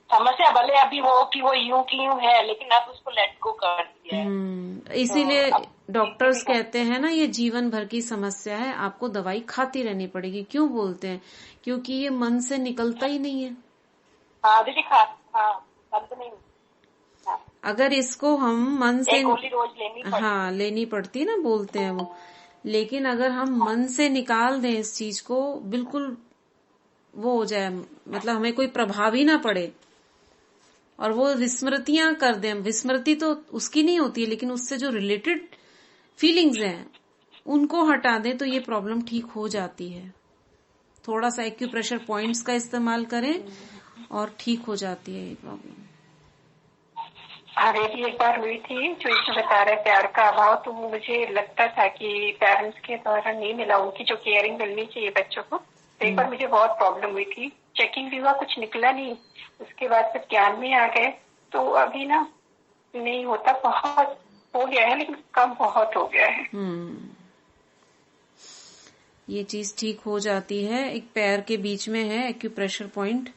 समस्या भले अभी हो कि वो यूं की यूं है, लेकिन अब उसको लेट गो कर दिया है। इसीलिए डॉक्टर्स कहते हैं ना, ये जीवन भर की समस्या है, आपको दवाई खाती रहनी पड़ेगी। क्यों बोलते हैं? क्योंकि ये मन से निकलता ही नहीं है। हाँ दीदी, बंद नहीं। अगर इसको हम मन से, गोली रोज लेनी पड़ती। हाँ लेनी पड़ती ना, बोलते हैं वो, लेकिन अगर हम मन से निकाल दें इस चीज को, बिल्कुल वो हो जाए, मतलब हमें कोई प्रभाव ही ना पड़े, और वो विस्मृतियां कर दें। विस्मृति तो उसकी नहीं होती है, लेकिन उससे जो रिलेटेड फीलिंग्स हैं उनको हटा दें तो ये प्रॉब्लम ठीक हो जाती है। थोड़ा सा एक्यूप्रेशर पॉइंट्स का इस्तेमाल करें और ठीक हो जाती है ये प्रॉब्लम। आगे भी एक बार हुई थी, जो इसमें बता रहे प्यार का अभाव, तो मुझे लगता था कि पेरेंट्स के द्वारा नहीं मिला, उनकी जो केयरिंग मिलनी चाहिए बच्चों को। एक बार मुझे बहुत प्रॉब्लम हुई थी, चेकिंग भी हुआ, कुछ निकला नहीं। उसके बाद फिर ज्ञान में आ गए, तो अभी ना नहीं होता, बहुत हो गया है लेकिन कम बहुत हो गया है। ये चीज ठीक हो जाती है। एक पैर के बीच में है एक्यूप्रेशर पॉइंट,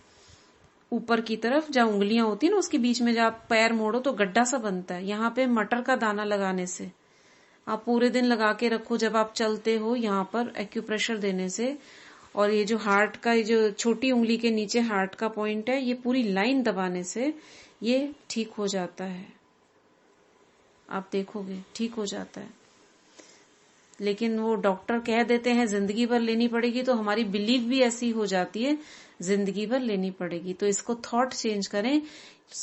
ऊपर की तरफ जहाँ उंगलियां होती है ना, उसके बीच में जब आप पैर मोड़ो तो गड्ढा सा बनता है। यहाँ पे मटर का दाना लगाने से, आप पूरे दिन लगा के रखो, जब आप चलते हो यहाँ पर एक्यूप्रेशर देने से, और ये जो हार्ट का, ये जो छोटी उंगली के नीचे हार्ट का पॉइंट है, ये पूरी लाइन दबाने से ये ठीक हो जाता है। आप देखोगे ठीक हो जाता है। लेकिन वो डॉक्टर कह देते हैं जिंदगी भर लेनी पड़ेगी, तो हमारी बिलीफ भी ऐसी हो जाती है, जिंदगी भर लेनी पड़ेगी। तो इसको थॉट चेंज करें।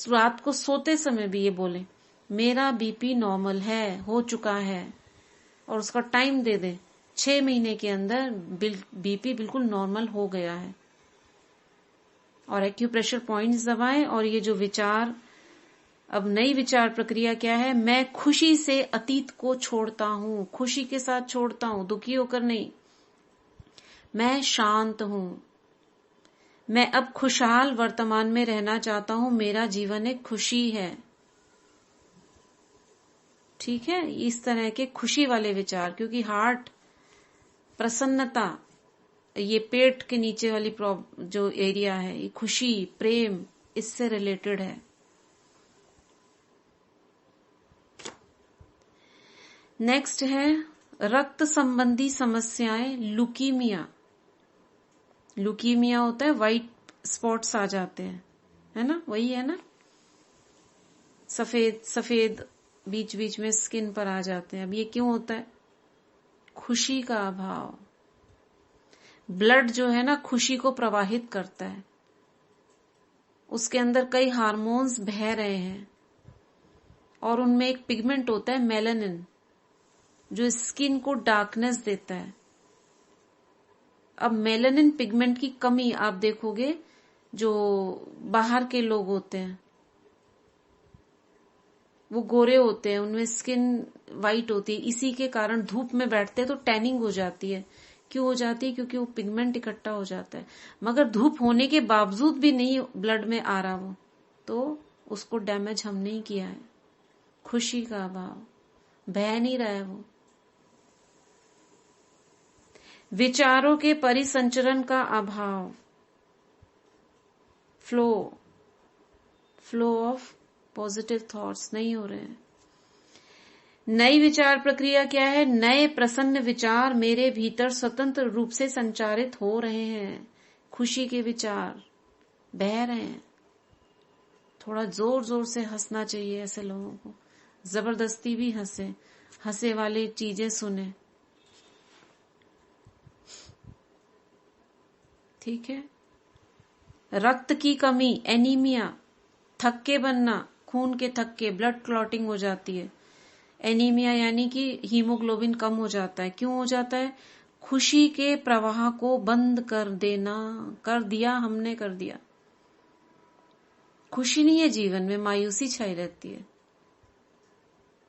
रात को सोते समय भी ये बोलें, मेरा बीपी नॉर्मल है, हो चुका है, और उसका टाइम दे दें, 6 महीने के अंदर बीपी बिल्कुल नॉर्मल हो गया है। और एक्यूप्रेशर पॉइंट्स दबाएं। और ये जो विचार, अब नई विचार प्रक्रिया क्या है, मैं खुशी से अतीत को छोड़ता हूं, खुशी के साथ छोड़ता हूं, दुखी होकर नहीं। मैं शांत हूं, मैं अब खुशहाल वर्तमान में रहना चाहता हूं, मेरा जीवन एक खुशी है। ठीक है, इस तरह के खुशी वाले विचार, क्योंकि हार्ट, प्रसन्नता, ये पेट के नीचे वाली जो एरिया है, ये खुशी, प्रेम, इससे रिलेटेड है। नेक्स्ट है रक्त संबंधी समस्याएं, लुकीमिया। लुकीमिया होता है व्हाइट स्पॉट्स आ जाते हैं, है ना, वही है ना, सफेद सफेद बीच बीच में स्किन पर आ जाते हैं। अब ये क्यों होता है? खुशी का अभाव। ब्लड जो है ना, खुशी को प्रवाहित करता है, उसके अंदर कई हार्मोन्स बह रहे हैं, और उनमें एक पिगमेंट होता है मेलानिन, जो स्किन को डार्कनेस देता है। अब मेलानिन पिगमेंट की कमी आप देखोगे, जो बाहर के लोग होते हैं वो गोरे होते हैं, उनमें स्किन वाइट होती है, इसी के कारण धूप में बैठते हैं तो टैनिंग हो जाती है। क्यों हो जाती है? क्योंकि वो पिगमेंट इकट्ठा हो जाता है। मगर धूप होने के बावजूद भी नहीं ब्लड में आ रहा वो, तो उसको डैमेज हम नहीं किया है। खुशी का अभाव, बह नहीं रहा है वो। विचारों के परिसंचरण का अभाव, फ्लो ऑफ पॉजिटिव थॉट्स नहीं हो रहे हैं। नई विचार प्रक्रिया क्या है? नए प्रसन्न विचार मेरे भीतर स्वतंत्र रूप से संचारित हो रहे हैं। खुशी के विचार बह रहे हैं। थोड़ा जोर जोर से हंसना चाहिए ऐसे लोगों को, जबरदस्ती भी हंसे वाली चीजें सुने। ठीक है। रक्त की कमी, एनीमिया, थक्के बनना, खून के थक्के, ब्लड क्लॉटिंग हो जाती है। एनीमिया यानी कि हीमोग्लोबिन कम हो जाता है। क्यों हो जाता है? खुशी के प्रवाह को बंद कर दिया हमने। खुशी नहीं है जीवन में, मायूसी छाई रहती है।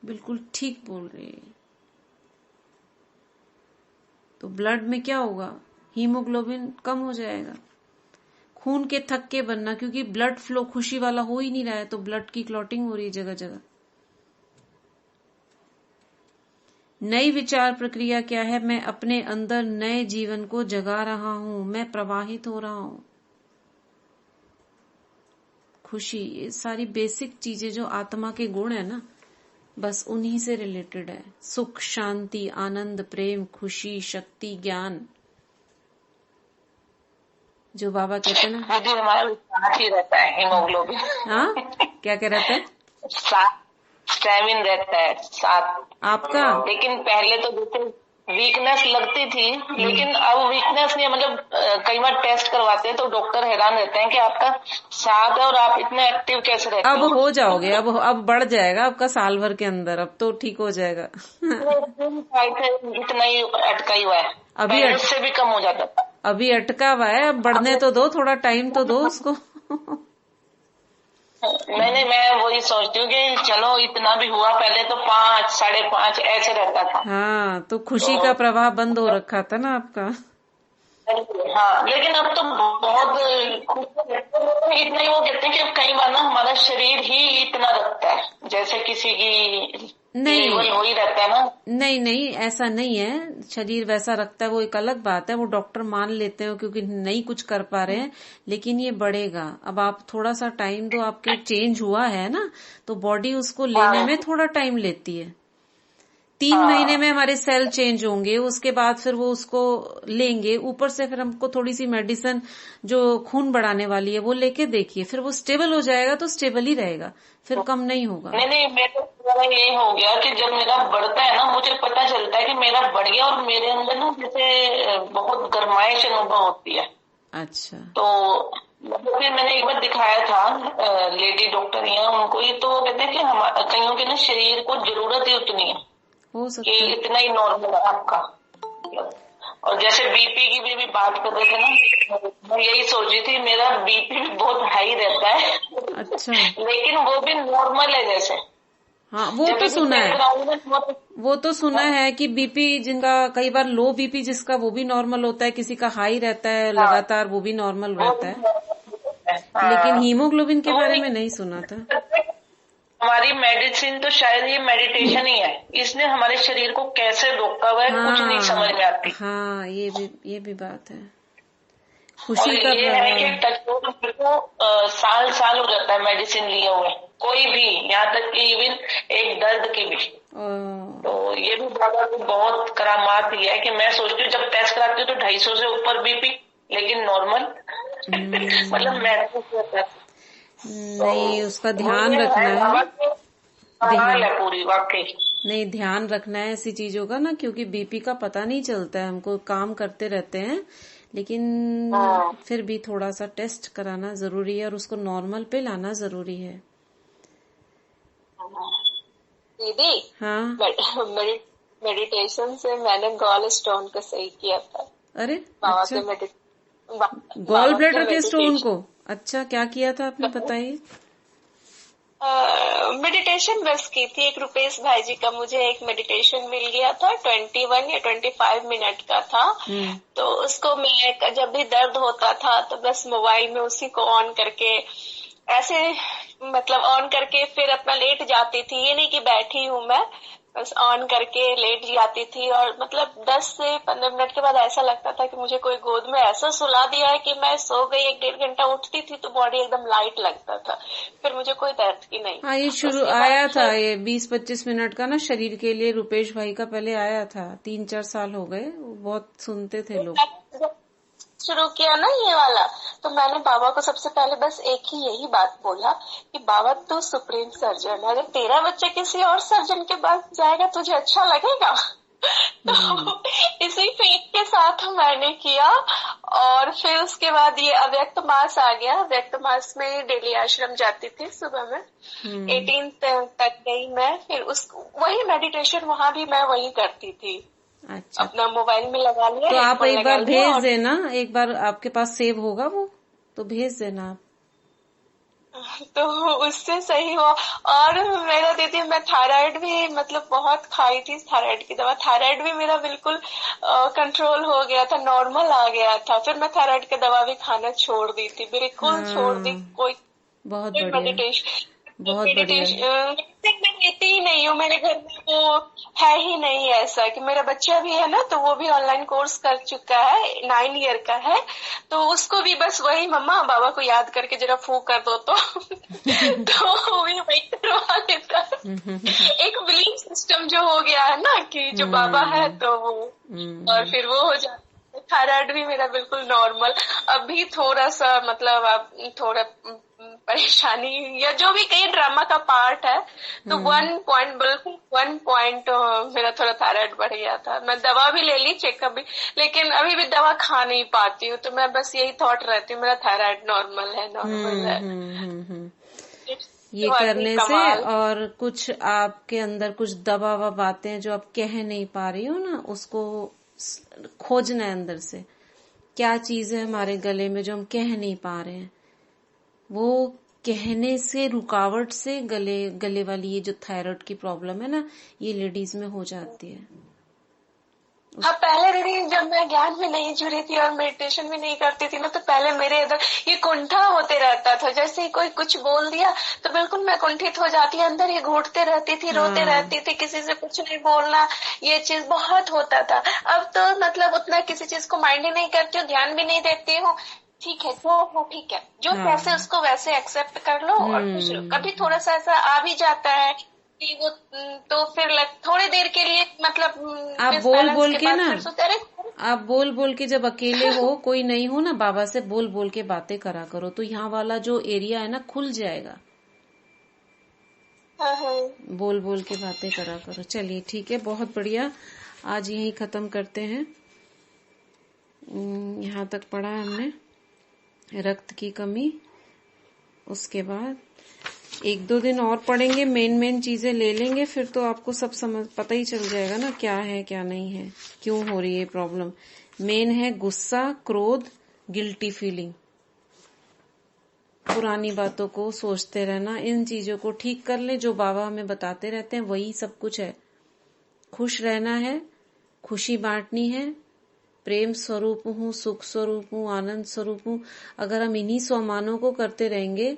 बिल्कुल ठीक बोल रही है। तो ब्लड में क्या होगा? हीमोग्लोबिन कम हो जाएगा। खून के थक्के बनना, क्योंकि ब्लड फ्लो खुशी वाला हो ही नहीं रहा है, तो ब्लड की क्लॉटिंग हो रही है जगह जगह। नई विचार प्रक्रिया क्या है? मैं अपने अंदर नए जीवन को जगा रहा हूं, मैं प्रवाहित हो रहा हूं। खुशी, ये सारी बेसिक चीजें जो आत्मा के गुण है ना, बस उन्हीं से रिलेटेड है। सुख, शांति, आनंद, प्रेम, खुशी, शक्ति, ज्ञान, जो बाबा कहते हैं ना, दीदी हमारा साथ ही रहता है हीमोग्लोबिन। हाँ, क्या कह रहता है? 7 रहता है 7 आपका। लेकिन पहले तो जैसे वीकनेस लगती थी, लेकिन अब वीकनेस नहीं है। मतलब कई बार टेस्ट करवाते हैं तो डॉक्टर हैरान रहते हैं कि आपका 7 है और आप इतने एक्टिव कैसे रहते अब हो। हो जाओगे, अब बढ़ जाएगा आपका साल भर के अंदर, अब तो ठीक हो जाएगा। इतना ही अटका ही हुआ है, अभी उससे भी कम हो जाता था। अभी अटका हुआ है, अब बढ़ने तो दो, थोड़ा टाइम तो दो उसको। मैं वही सोचती हूँ कि चलो इतना भी हुआ, पहले तो 5, 5.5 ऐसे रहता था। हाँ, तो खुशी का प्रवाह बंद हो रखा था ना आपका। हाँ, लेकिन अब तो बहुत इतना ही वो कहते हैं कि अब कई बार ना हमारा शरीर ही इतना रखता है, जैसे किसी की लेवल हो ही रहता है ना। नहीं, ऐसा नहीं है, शरीर वैसा रखता है वो एक अलग बात है, वो डॉक्टर मान लेते हो क्योंकि नहीं कुछ कर पा रहे हैं, लेकिन ये बढ़ेगा। अब आप थोड़ा सा टाइम दो, आपके चेंज हुआ है ना, तो बॉडी उसको लेने में थोड़ा टाइम लेती है। 3 महीने में हमारे सेल चेंज होंगे, उसके बाद फिर वो उसको लेंगे, ऊपर से फिर हमको थोड़ी सी मेडिसिन जो खून बढ़ाने वाली है वो लेके देखिए, फिर वो स्टेबल हो जाएगा तो स्टेबल ही रहेगा, फिर कम नहीं होगा। नहीं, मेरा ये हो गया कि जब मेरा बढ़ता है ना, मुझे पता चलता है कि मेरा बढ़ गया और मेरे अंदर ना जैसे बहुत गर्माइश अनुभव होती है। अच्छा। तो फिर मैंने एक बार दिखाया था लेडी डॉक्टर यहाँ, उनको ही तो कहते हैं कि हमारे कईयों के ना शरीर को जरूरत ही उतनी है, हो सकता कि है इतना ही नॉर्मल है आपका। और जैसे बीपी की भी बात कर रहे थे ना, मैं यही सोच रही थी, मेरा बीपी भी बहुत हाई रहता है। अच्छा। लेकिन वो भी नॉर्मल है जैसे। हाँ, वो तो सुना है, वो तो सुना है कि बीपी जिनका, कई बार लो बीपी जिसका वो भी नॉर्मल होता है, किसी का हाई रहता है लगातार, वो भी नॉर्मल रहता है। लेकिन हीमोग्लोबिन के बारे में नहीं सुना था। हमारी मेडिसिन तो शायद ये मेडिटेशन ही है, इसने हमारे शरीर को कैसे रोका हुआ है कुछ नहीं समझ में आती। हाँ, ये भी बात है। खुशी का ये है कि टचवुड को साल हो जाता है मेडिसिन लिए हुए, कोई भी, यहाँ तक कि इवन एक दर्द की भी। तो ये भी बाबा को बहुत करामात ही है कि मैं सोचती हूँ जब टेस्ट कराती हूँ तो 250 से ऊपर बीपी, लेकिन नॉर्मल। मतलब महसूस होता है। नहीं, उसका ध्यान रखना है, ध्यान है पूरी वाकई। नहीं, ध्यान रखना है ऐसी चीजों का ना, क्योंकि बीपी का पता नहीं चलता है, हमको काम करते रहते हैं, लेकिन फिर भी थोड़ा सा टेस्ट कराना जरूरी है और उसको नॉर्मल पे लाना जरूरी है। दीदी, हाँ, मेडिटेशन से मैंने गॉल स्टोन को सही किया था। अरे अच्छा, गॉल ब्लैडर के स्टोन को? अच्छा, क्या किया था आपने, बताइए। मेडिटेशन बस की थी, एक रुपेश भाई जी का मुझे एक मेडिटेशन मिल गया था, 21 या 25 मिनट का था। तो उसको मैं जब भी दर्द होता था तो बस मोबाइल में उसी को ऑन करके ऐसे, मतलब ऑन करके फिर अपना लेट जाती थी, ये नहीं कि बैठी हूँ मैं, बस ऑन करके लेट जाती थी। और मतलब 10 से 15 मिनट के बाद ऐसा लगता था कि मुझे कोई गोद में ऐसा सुला दिया है कि मैं सो गई। 1-1.5 घंटा उठती थी तो बॉडी एकदम लाइट लगता था, फिर मुझे कोई दर्द की नहीं। हाँ, ये शुरू आया था, ये 20-25 मिनट का ना शरीर के लिए, रुपेश भाई का पहले आया था, 3-4 साल हो गए, बहुत सुनते थे लोग। शुरू किया ना ये वाला, तो मैंने बाबा को सबसे पहले बस एक ही यही बात बोला कि बाबा तू सुप्रीम सर्जन है, अगर तेरा बच्चा किसी और सर्जन के पास जाएगा तुझे अच्छा लगेगा? तो इसी फेथ के साथ मैंने किया। और फिर उसके बाद ये अव्यक्त मास आ गया। अव्यक्त मास में डेली आश्रम जाती थी सुबह में, 18 तक गई मैं। फिर वही मेडिटेशन वहां भी मैं वही करती थी। अच्छा, अपना मोबाइल में लगा लिया। तो आप एक बार भेज देना, एक बार आपके पास सेव होगा वो, तो भेज देना आप। तो उससे सही हुआ। और मेरा दीदी, मैं थायराइड भी मतलब बहुत खाई थी, थायराइड की दवा, थायराइड भी मेरा बिल्कुल कंट्रोल हो गया था, नॉर्मल आ गया था। फिर मैं थायराइड की दवा भी खाना छोड़ दी थी, बिल्कुल छोड़ दी। कोई बहुत मेडिटेशन, बहुत मैं लेती ही नहीं हूँ, मेरे घर में वो है ही नहीं ऐसा। कि मेरा बच्चा भी है ना, तो वो भी ऑनलाइन कोर्स कर चुका है, 9 ईयर का है, तो उसको भी बस वही, मम्मा बाबा को याद करके जरा फूक कर दो तो तो वो भी वही करवा लेता है। एक बिलीफ सिस्टम जो हो गया है ना कि जो बाबा है तो वो, और फिर वो हो जाता है। थायराइड भी मेरा बिल्कुल नॉर्मल, अभी थोड़ा सा मतलब अब थोड़ा परेशानी या जो भी कहीं ड्रामा का पार्ट है, तो 1 पॉइंट मेरा थोड़ा थायराइड बढ़ गया था। मैं दवा भी ले ली, चेकअप भी, लेकिन अभी भी दवा खा नहीं पाती हूँ। तो मैं बस यही थॉट रहती हूँ मेरा थायराइड नॉर्मल है। ये करने से और कुछ आपके अंदर कुछ दबा हुआ बातें हैं जो आप कह नहीं पा रही हो ना, उसको खोजना है अंदर से। क्या चीज है हमारे गले में जो हम कह नहीं पा रहे हैं, वो कहने से रुकावट से गले वाली ये जो थायराइड की प्रॉब्लम है ना, ये लेडीज में हो जाती है। हाँ, पहले दीदी जब मैं ज्ञान में नहीं जुड़ी थी और मेडिटेशन भी नहीं करती थी ना, तो पहले मेरे इधर ये कुंठा होते रहता था। जैसे ही कोई कुछ बोल दिया तो बिल्कुल मैं कुंठित हो जाती, अंदर ये घुटते रहती थी, रोते रहती थी, किसी से कुछ नहीं बोलना, ये चीज बहुत होता था। अब तो मतलब उतना किसी चीज को माइंड ही नहीं करती हूँ, ध्यान भी नहीं देती हूँ। ठीक है, जो हो ठीक है, जो कैसे उसको वैसे एक्सेप्ट कर लो और खुश रहो। कभी थोड़ा सा ऐसा आ भी जाता है कि वो तो फिर थोड़ी देर के लिए मतलब आप बोल बोल के ना, आप बोल बोल के जब अकेले हो, कोई नहीं हो ना, बाबा से बोल बोल के बातें करा करो, तो यहाँ वाला जो एरिया है ना खुल जाएगा। बोल बोल के बातें करा करो। चलिए ठीक है, बहुत बढ़िया। आज यही खत्म करते हैं। यहाँ तक पढ़ा हमने रक्त की कमी, उसके बाद 1-2 दिन और पढ़ेंगे, मेन चीजें ले लेंगे, फिर तो आपको सब समझ पता ही चल जाएगा ना क्या है क्या नहीं है, क्यों हो रही है प्रॉब्लम। मेन है गुस्सा, क्रोध, गिल्टी फीलिंग, पुरानी बातों को सोचते रहना। इन चीजों को ठीक कर ले, जो बाबा हमें बताते रहते हैं वही सब कुछ है। खुश रहना है, खुशी बांटनी है, प्रेम स्वरूप हूँ, सुख स्वरूप हूँ, आनंद स्वरूप हूँ। अगर हम इन्हीं स्वमानों को करते रहेंगे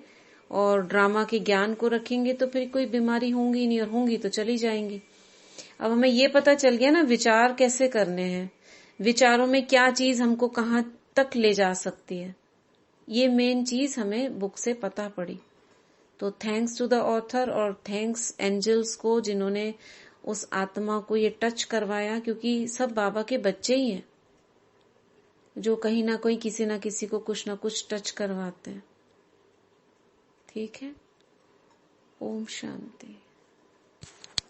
और ड्रामा के ज्ञान को रखेंगे तो फिर कोई बीमारी होंगी नहीं, और होंगी तो चली जाएंगी। अब हमें ये पता चल गया ना विचार कैसे करने हैं, विचारों में क्या चीज हमको कहाँ तक ले जा सकती है, ये मेन चीज हमें बुक से पता पड़ी। तो थैंक्स टू द ऑथर और थैंक्स एंजल्स को जिन्होंने उस आत्मा को ये टच करवाया, क्योंकि सब बाबा के बच्चे ही हैं जो कहीं ना कहीं किसी ना किसी को कुछ ना कुछ टच करवाते हैं। ठीक है, ओम शांति।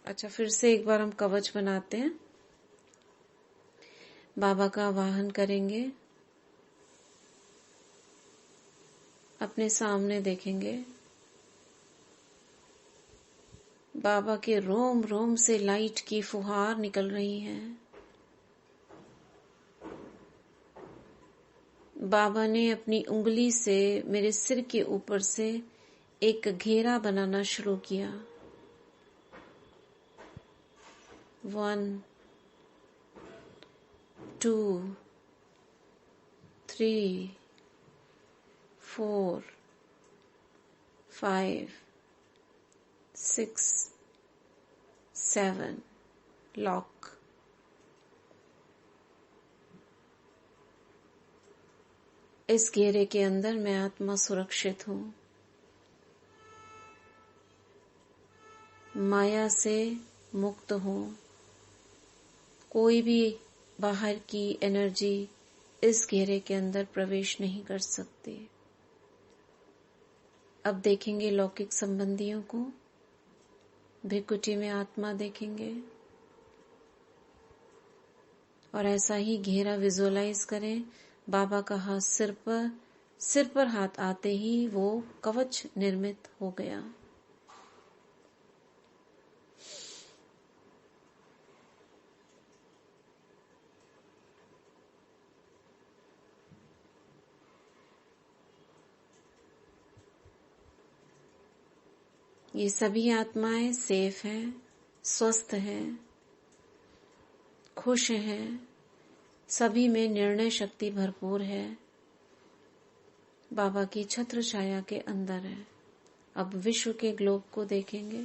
अच्छा, फिर से एक बार हम कवच बनाते हैं। बाबा का आवाहन करेंगे, अपने सामने देखेंगे बाबा के रोम रोम से लाइट की फुहार निकल रही है। बाबा ने अपनी उंगली से मेरे सिर के ऊपर से एक घेरा बनाना शुरू किया। 1 2 3 4 5 6 7 लॉक। इस घेरे के अंदर मैं आत्मा सुरक्षित हूँ, माया से मुक्त हूँ। कोई भी बाहर की एनर्जी इस घेरे के अंदर प्रवेश नहीं कर सकती। अब देखेंगे लौकिक संबंधियों को, भृकुटी में आत्मा देखेंगे और ऐसा ही घेरा विजुअलाइज करें। बाबा का हाथ सिर पर हाथ आते ही वो कवच निर्मित हो गया। ये सभी आत्माएं सेफ हैं, स्वस्थ हैं, खुश हैं, सभी में निर्णय शक्ति भरपूर है, बाबा की छत्र छाया के अंदर है। अब विश्व के ग्लोब को देखेंगे,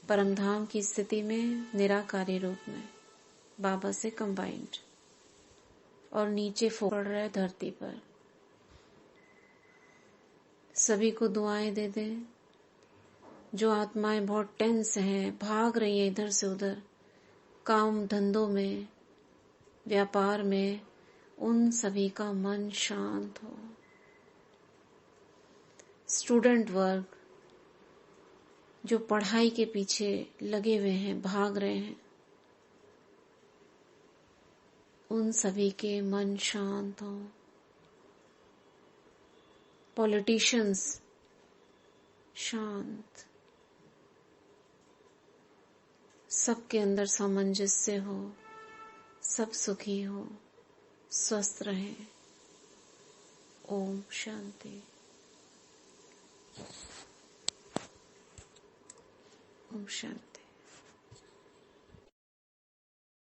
परमधाम की स्थिति में निराकारी रूप में बाबा से कंबाइंड, और नीचे फोड़ रहा है धरती पर। सभी को दुआएं दे दें। जो आत्माएं बहुत टेंस हैं, भाग रही हैं इधर से उधर, काम धंधों में, व्यापार में, उन सभी का मन शांत हो। स्टूडेंट वर्ग जो पढ़ाई के पीछे लगे हुए हैं, भाग रहे हैं, उन सभी के मन शांत हो। पॉलिटिशियंस शांत, सबके अंदर सामंजस्य हो, सब सुखी हो, स्वस्थ रहे। ओम शांति। ओम शांति।